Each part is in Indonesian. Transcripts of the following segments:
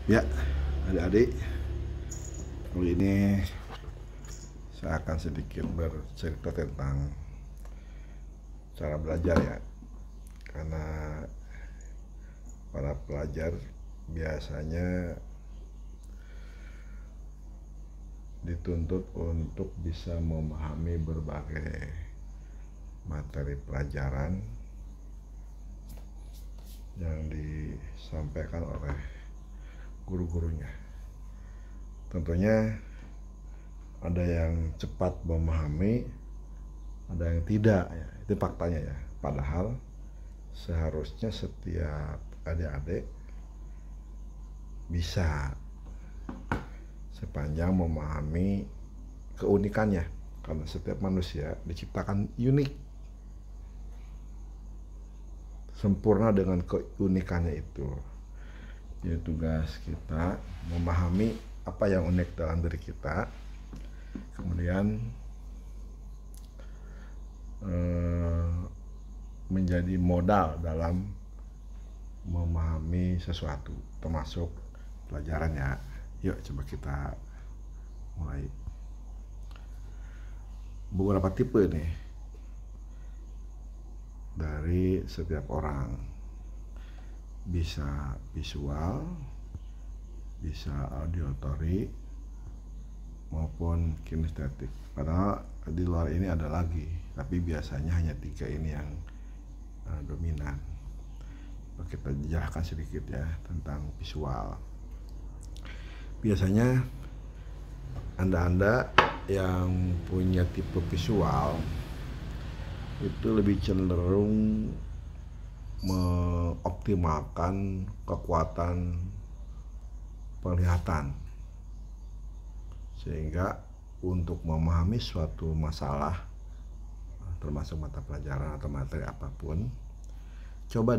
Ya, adik-adik, kali ini saya akan sedikit bercerita tentang cara belajar ya. Karena para pelajar biasanya dituntut untuk bisa memahami berbagai materi pelajaran yang disampaikan oleh guru-gurunya. Tentunya ada yang cepat memahami, ada yang tidak ya. Itu faktanya ya. Padahal seharusnya setiap adik-adik bisa sepanjang memahami keunikannya, karena setiap manusia diciptakan unik, sempurna dengan keunikannya itu. Jadi tugas kita memahami apa yang unik dalam diri kita, kemudian menjadi modal dalam memahami sesuatu, termasuk pelajaran ya. Yuk coba kita mulai. Beberapa tipe nih dari setiap orang. Bisa visual, bisa auditory, maupun kinestetik. Padahal di luar ini ada lagi, tapi biasanya hanya 3 ini yang dominan. Kita jelaskan sedikit ya tentang visual. Biasanya anda yang punya tipe visual itu lebih cenderung mengoptimalkan kekuatan penglihatan, sehingga untuk memahami suatu masalah, termasuk mata pelajaran atau materi apapun, coba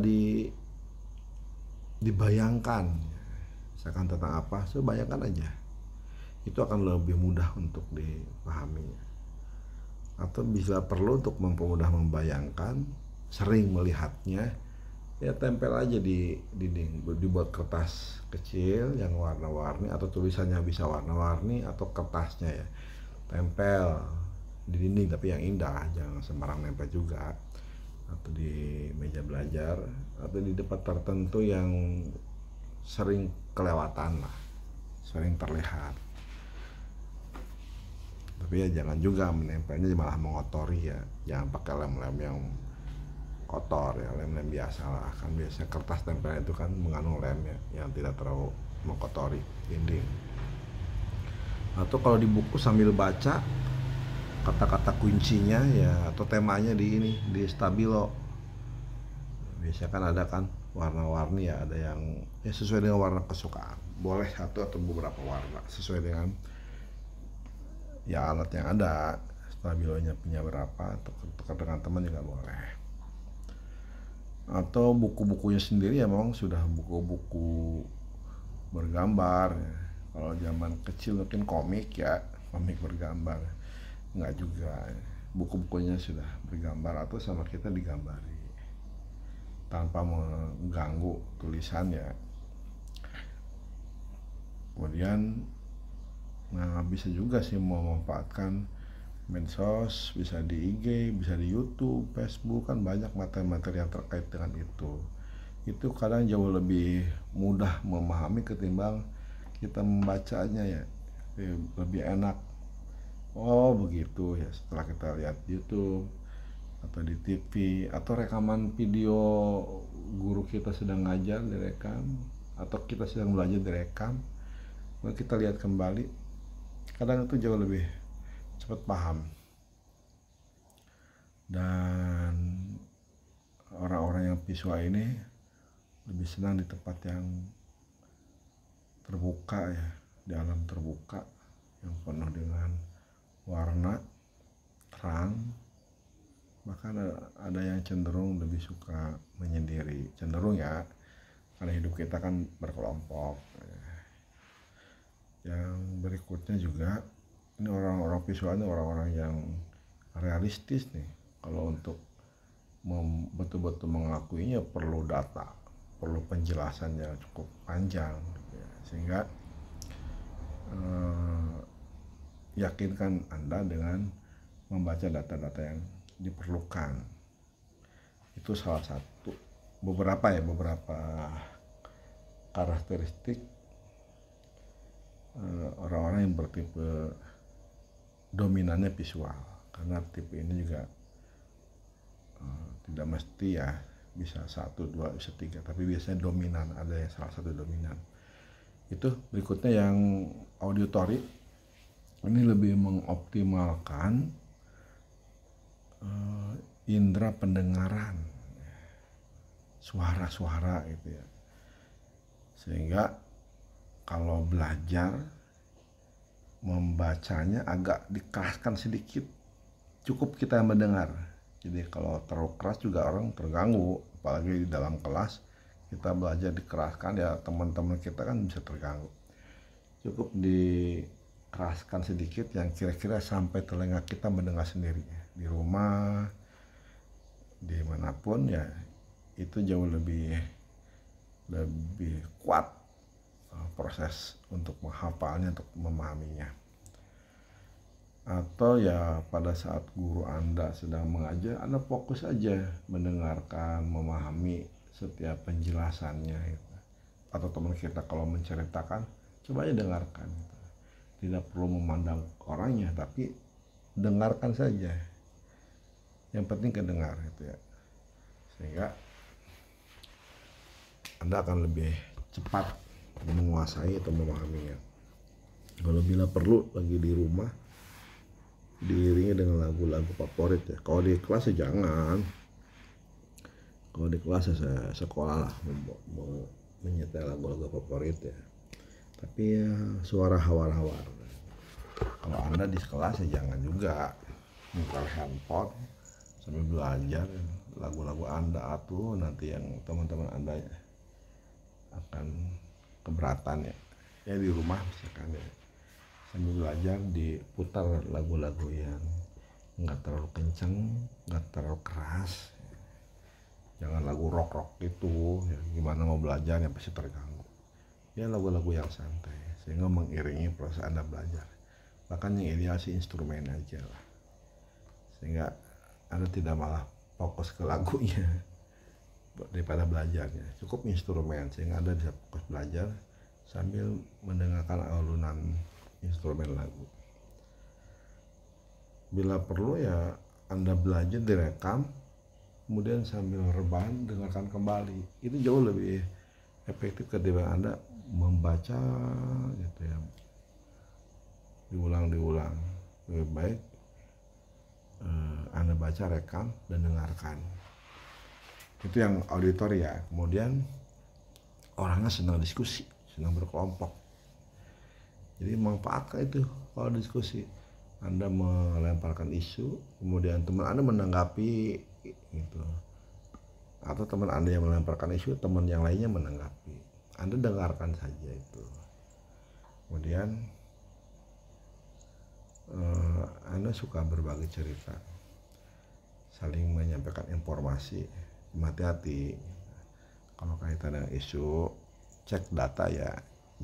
dibayangkan misalkan tentang apa, bayangkan aja, itu akan lebih mudah untuk dipahami. Atau bila perlu untuk mempermudah membayangkan, sering melihatnya, ya tempel aja di dinding, dibuat kertas kecil yang warna-warni, atau tulisannya bisa warna-warni, atau kertasnya ya tempel di dinding, tapi yang indah, jangan sembarang nempel juga, atau di meja belajar, atau di tempat tertentu yang sering kelewatan lah, sering terlihat. Tapi ya jangan juga menempelnya malah mengotori ya, jangan pakai lem-lem yang kotor ya, lem-lem biasa lah, kan biasanya kertas tempel itu kan mengandung lem ya, yang tidak terlalu mengkotori dinding. Atau kalau di buku sambil baca kata-kata kuncinya ya, atau temanya di stabilo. Biasanya kan ada kan warna-warni ya, ada yang ya sesuai dengan warna kesukaan, boleh satu atau beberapa warna sesuai dengan ya alat yang ada, stabilonya punya berapa, atau tukar dengan teman juga boleh. Atau buku-bukunya sendiri ya memang sudah buku-buku bergambar ya. Kalau zaman kecil mungkin komik ya, komik bergambar, enggak juga, buku-bukunya sudah bergambar atau sama kita digambari tanpa mengganggu tulisannya. Kemudian bisa juga sih memanfaatkan medsos, bisa di IG, bisa di YouTube, Facebook, kan banyak materi-materi yang terkait dengan itu. Itu kadang jauh lebih mudah memahami ketimbang kita membacanya ya, lebih enak. Oh begitu ya, setelah kita lihat YouTube atau di TV, atau rekaman video guru kita sedang ngajar direkam, atau kita sedang belajar direkam, lalu kita lihat kembali, kadang itu jauh lebih cepat paham. Dan orang-orang yang visual ini lebih senang di tempat yang terbuka ya, di alam terbuka yang penuh dengan warna terang. Bahkan ada yang cenderung lebih suka menyendiri, cenderung ya, karena hidup kita kan berkelompok. Yang berikutnya juga, ini orang-orang visual ini orang-orang yang realistis nih. Kalau untuk betul-betul mengakuinya perlu data, perlu penjelasan yang cukup panjang ya. Sehingga yakinkan Anda dengan membaca data-data yang diperlukan. Itu salah satu beberapa karakteristik orang-orang yang bertipe dominannya visual. Karena tipe ini juga tidak mesti ya bisa 1, 2, bisa 3, tapi biasanya dominan, ada yang salah satu dominan. Itu berikutnya yang auditory, ini lebih mengoptimalkan indera pendengaran, suara-suara gitu ya. Sehingga kalau belajar membacanya agak dikeraskan sedikit, cukup kita mendengar. Jadi kalau terlalu keras juga orang terganggu, apalagi di dalam kelas kita belajar dikeraskan ya, teman-teman kita kan bisa terganggu. Cukup dikeraskan sedikit yang kira-kira sampai telinga kita mendengar sendiri. Di rumah, dimanapun ya, itu jauh lebih kuat proses untuk menghafalnya, untuk memahaminya. Atau ya pada saat guru Anda sedang mengajar, Anda fokus aja mendengarkan, memahami setiap penjelasannya gitu. Atau teman kita kalau menceritakan, coba aja dengarkan gitu. Tidak perlu memandang orangnya, tapi dengarkan saja. Yang penting kedengar gitu ya. Sehingga Anda akan lebih cepat menguasai atau memahaminya. Kalau bila perlu lagi di rumah, diiringi dengan lagu-lagu favorit ya. Kalau di kelas ya jangan. Kalau di kelas ya saya sekolah lah mau menyetel lagu-lagu favorit ya. Tapi ya suara hawar-hawar. Kalau Anda di kelas ya jangan juga nyetel handphone sambil belajar lagu-lagu Anda, atau nanti yang teman-teman Anda akan keberatan ya. Ya di rumah misalkan ya, sambil belajar diputar lagu-lagu yang nggak terlalu kenceng, nggak terlalu keras. Jangan lagu rock gitu ya, gimana mau belajar ya pasti terganggu. Ya lagu-lagu yang santai sehingga mengiringi proses Anda belajar. Bahkan yang ideal sih instrumen aja lah, sehingga Anda tidak malah fokus ke lagunya daripada belajarnya. Cukup instrumen sehingga Anda bisa fokus belajar sambil mendengarkan alunan instrumen lagu. Bila perlu ya Anda belajar direkam, kemudian sambil rebahan dengarkan kembali. Itu jauh lebih efektif ketimbang Anda membaca gitu ya, diulang. Lebih baik Anda baca, rekam, dan dengarkan. Itu yang auditory ya. Kemudian orangnya senang diskusi, senang berkelompok. Jadi manfaatkan itu kalau diskusi. Anda melemparkan isu, kemudian teman Anda menanggapi gitu. Atau teman Anda yang melemparkan isu, teman yang lainnya menanggapi. Anda dengarkan saja itu. Kemudian Anda suka berbagi cerita, saling menyampaikan informasi. Hati-hati kalau kaitan dengan isu, cek data ya.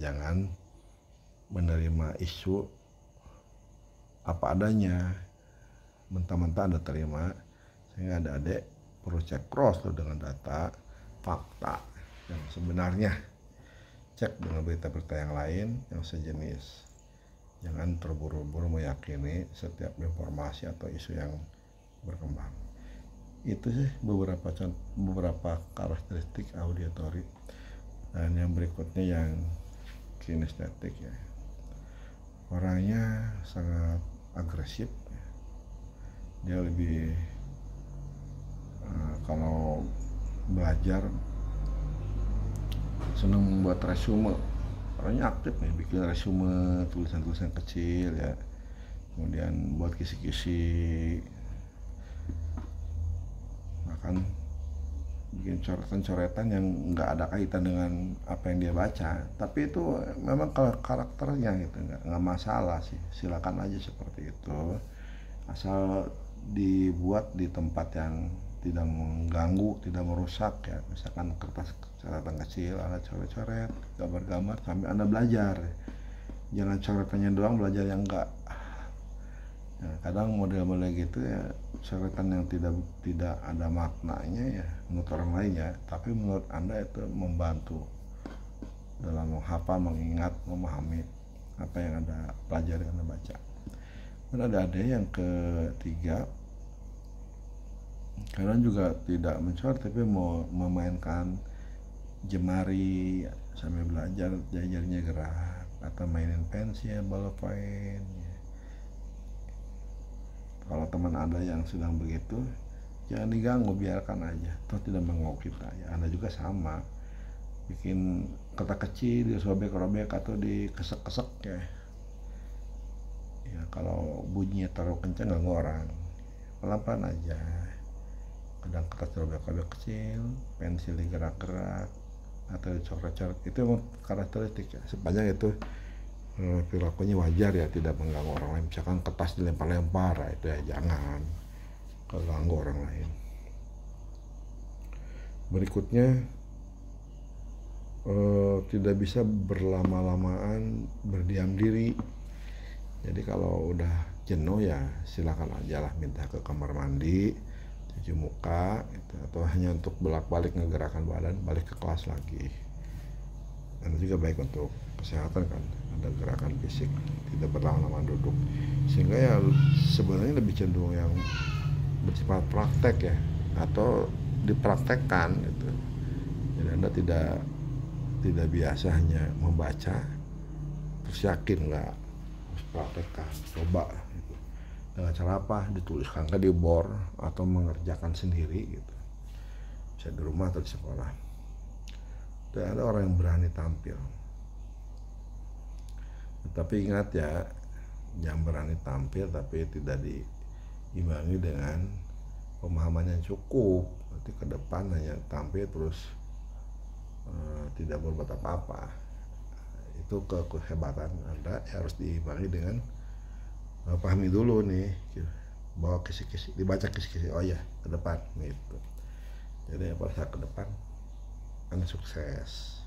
Jangan menerima isu apa adanya, mentah-mentah Anda terima. Sehingga adik-adik perlu cek cross dengan data, fakta yang sebenarnya. Cek dengan berita-berita yang lain yang sejenis. Jangan terburu-buru meyakini setiap informasi atau isu yang berkembang. Itu sih beberapa karakteristik auditory. Dan yang berikutnya yang kinestetik ya. Orangnya sangat agresif. Dia lebih kalau belajar senang membuat resume. Orangnya aktif nih, bikin resume, tulisan-tulisan kecil ya. Kemudian buat kisi-kisi, bahkan bikin coretan-coretan yang nggak ada kaitan dengan apa yang dia baca. Tapi itu memang kalau karakternya gitu, nggak masalah sih, silakan aja seperti itu, asal dibuat di tempat yang tidak mengganggu, tidak merusak ya. Misalkan kertas catatan kecil, Anda coret-coret gambar-gambar sambil Anda belajar. Jangan coretannya doang, belajar yang enggak. Nah, kadang model-model gitu ya, coretan yang tidak ada maknanya ya menurut orang lain ya, tapi menurut Anda itu membantu dalam menghafal, mengingat, memahami apa yang Anda pelajari, Anda baca. Dan ada yang ketiga, kalian juga tidak mencoret tapi mau memainkan jemari sambil belajar, jari-jarinya gerak, atau mainin pensil, ballpoint ya. Kalau teman Anda yang sedang begitu, jangan diganggu, biarkan aja, toh tidak mengganggu kita ya. Anda juga sama, bikin kotak kecil disobek-robek atau dikesek-kesek ya. Ya kalau bunyinya terlalu kencang ganggu orang, pelan-pelan aja. Kadang kertas robek-robek kecil, pensil digerak-gerak atau dicoret-coret, itu memang karakteristik ya. Sepanjang itu perilakunya wajar ya, tidak mengganggu orang lain. Misalkan kertas dilempar-lempar, itu ya jangan, ganggu orang lain. Berikutnya, tidak bisa berlama-lamaan berdiam diri. Jadi kalau udah jenuh ya silakan aja lah, minta ke kamar mandi, cuci muka gitu, atau hanya untuk bolak-balik menggerakkan badan, balik ke kelas lagi. Dan juga baik untuk kesehatan kan, ada gerakan fisik, tidak berlama-lama duduk, sehingga ya sebenarnya lebih cenderung yang bersifat praktek ya, atau dipraktekkan gitu. Jadi Anda tidak biasa hanya membaca terus yakin, enggak, harus praktekkan, coba gitu. Dengan cara apa? Dituliskan di board atau mengerjakan sendiri gitu, bisa di rumah atau di sekolah. Dan ada orang yang berani tampil. Tapi ingat ya, jangan berani tampil tapi tidak diimbangi dengan pemahaman yang cukup. Nanti ke depan hanya tampil terus tidak berbuat apa-apa. Itu kehebatan Anda harus diimbangi dengan pahami dulu nih, bawa kisi-kisi, dibaca kisi-kisi, oh ya ke depan gitu. Jadi pada saat ke depan Anda sukses.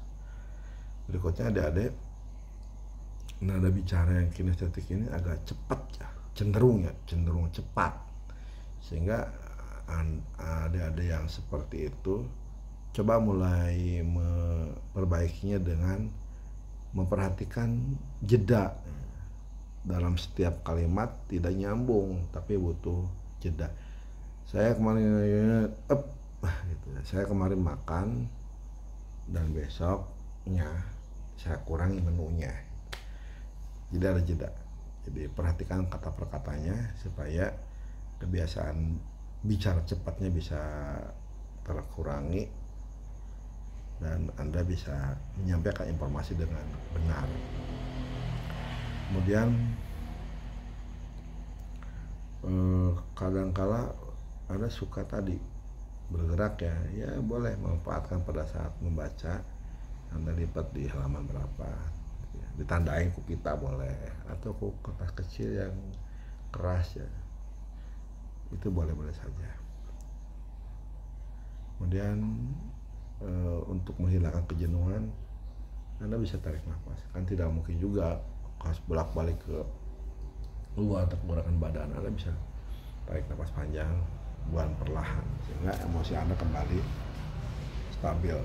Berikutnya adik-adik, nada bicara yang kinestetik ini agak cepat ya, cenderung cepat, sehingga adik-adik yang seperti itu coba mulai memperbaikinya dengan memperhatikan jeda dalam setiap kalimat. Tidak nyambung tapi butuh jeda. Saya kemarin saya kemarin makan dan besoknya saya kurangi menunya. Jadi ada jeda. Jadi perhatikan kata per katanya supaya kebiasaan bicara cepatnya bisa terkurangi dan Anda bisa menyampaikan informasi dengan benar. Kemudian kadangkala Anda suka tadi bergerak ya boleh manfaatkan pada saat membaca. Anda lipat di halaman berapa, ditandain ku pita boleh, atau ku kertas kecil yang keras ya, itu boleh-boleh saja. Kemudian untuk menghilangkan kejenuhan, Anda bisa tarik nafas. Kan tidak mungkin juga harus bolak-balik ke luar untuk menggunakan badan. Anda bisa tarik nafas panjang, buang perlahan, sehingga emosi Anda kembali stabil.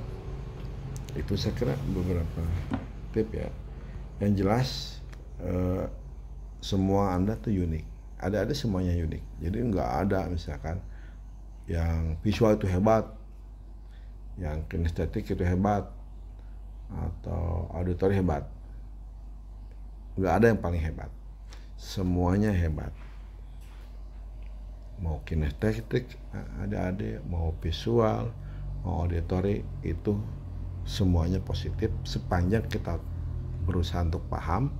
Itu saya kira beberapa tip ya. Yang jelas semua Anda tuh unik. Ada semuanya unik. Jadi nggak ada misalkan yang visual itu hebat, yang kinestetik itu hebat, atau auditori hebat. Nggak ada yang paling hebat. Semuanya hebat. Mau kinestetik ada, mau visual, mau auditori, itu semuanya positif sepanjang kita berusaha untuk paham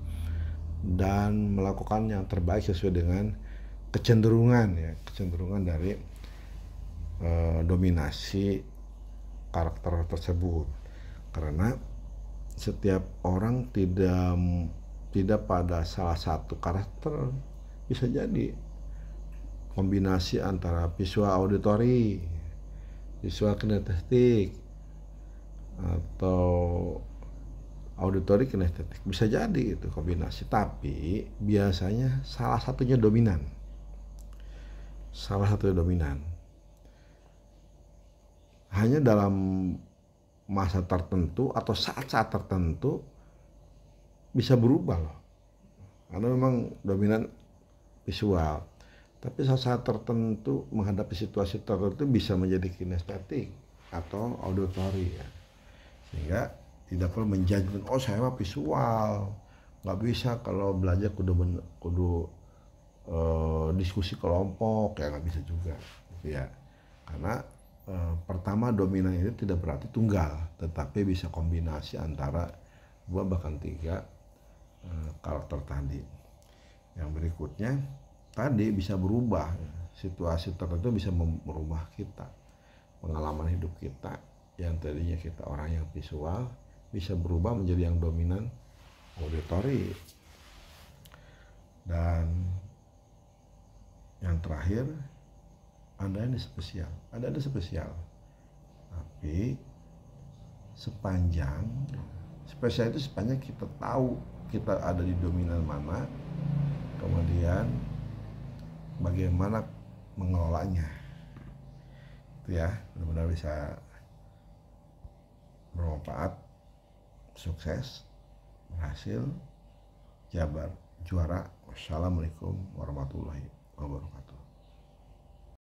dan melakukan yang terbaik sesuai dengan kecenderungan dari dominasi karakter tersebut. Karena setiap orang tidak pada salah satu karakter, bisa jadi kombinasi antara visual auditori, visual kinestetik, atau auditory kinestetik, bisa jadi itu kombinasi, tapi biasanya salah satunya dominan. Hanya dalam masa tertentu atau saat-saat tertentu bisa berubah loh, karena memang dominan visual. Tapi saat-saat tertentu menghadapi situasi tertentu bisa menjadi kinestetik atau auditory ya. Sehingga tidak perlu menjudgment, oh saya mah visual, nggak bisa kalau belajar kudu diskusi kelompok, ya nggak bisa juga gitu ya. Karena pertama dominan itu tidak berarti tunggal, tetapi bisa kombinasi antara 2 bahkan 3 karakter tadi. Yang berikutnya tadi bisa berubah, situasi tertentu bisa merubah kita, pengalaman hidup kita yang tadinya kita orang yang visual bisa berubah menjadi yang dominan auditory. Dan yang terakhir, ada yang spesial, tapi sepanjang spesial itu sepanjang kita tahu kita ada di dominan mana, kemudian bagaimana mengelolanya itu ya. Benar-benar bisa bermanfaat, sukses, berhasil, jabar, juara. Wassalamualaikum warahmatullahi wabarakatuh.